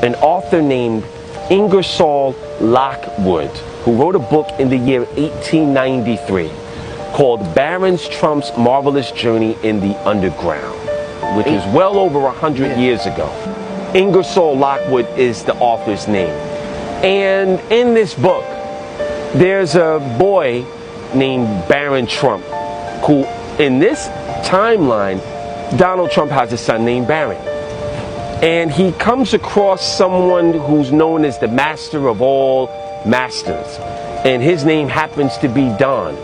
an author named Ingersoll Lockwood, who wrote a book in the year 1893 called Baron Trump's Marvelous Journey in the Underground, which is well over 100 years ago. Ingersoll Lockwood is the author's name. And in this book, there's a boy named Baron Trump, who in this timeline, Donald Trump has a son named Barron. And he comes across someone who's known as the master of all masters. And his name happens to be Don.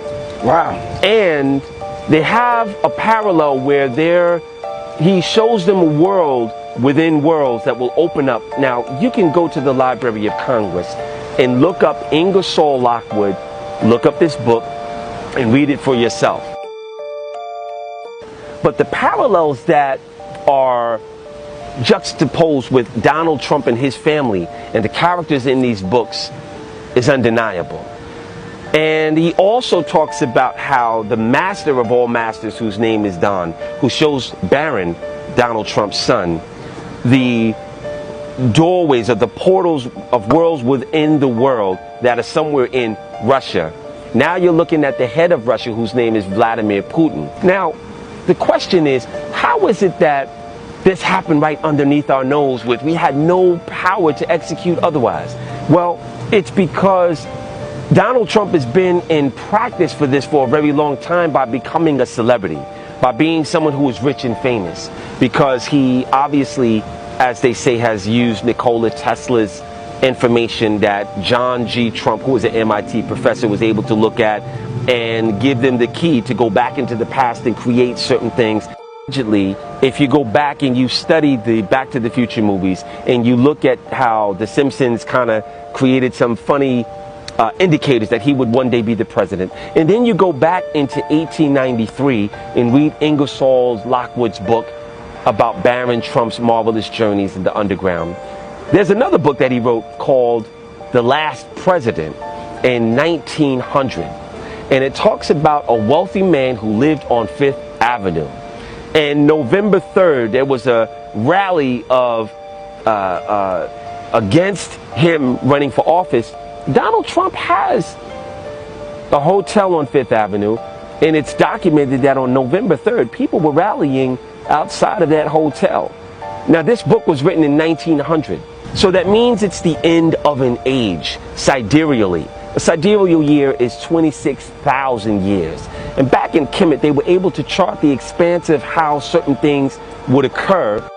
Wow. And they have a parallel where he shows them a world within worlds that will open up. Now, you can go to the Library of Congress and look up Ingersoll Lockwood, look up this book, and read it for yourself. But the parallels that are juxtaposed with Donald Trump and his family and the characters in these books is undeniable. And he also talks about how the master of all masters, whose name is Don, who shows Barron, Donald Trump's son, the doorways or the portals of worlds within the world that are somewhere in Russia. Now you're looking at the head of Russia, whose name is Vladimir Putin. Now, the question is, how is it that this happened right underneath our nose, which we had no power to execute otherwise? Well, it's because Donald Trump has been in practice for this for a very long time by becoming a celebrity, by being someone who is rich and famous, because he obviously, as they say, has used Nikola Tesla's information that John G. Trump, who was an MIT professor, was able to look at and give them the key to go back into the past and create certain things. Allegedly, if you go back and you study the Back to the Future movies and you look at how the Simpsons kind of created some funny indicators that he would one day be the president, and then you go back into 1893 and read Ingersoll Lockwood's book about Baron Trump's marvelous journeys in the underground. There's another book that he wrote called The Last President in 1900. And it talks about a wealthy man who lived on Fifth Avenue. And November 3rd, there was a rally of against him running for office. Donald Trump has a hotel on Fifth Avenue, and it's documented that on November 3rd, people were rallying outside of that hotel. Now, this book was written in 1900. So that means it's the end of an age, sidereally. A sidereal year is 26,000 years. And back in Kemet, they were able to chart the expanse of how certain things would occur.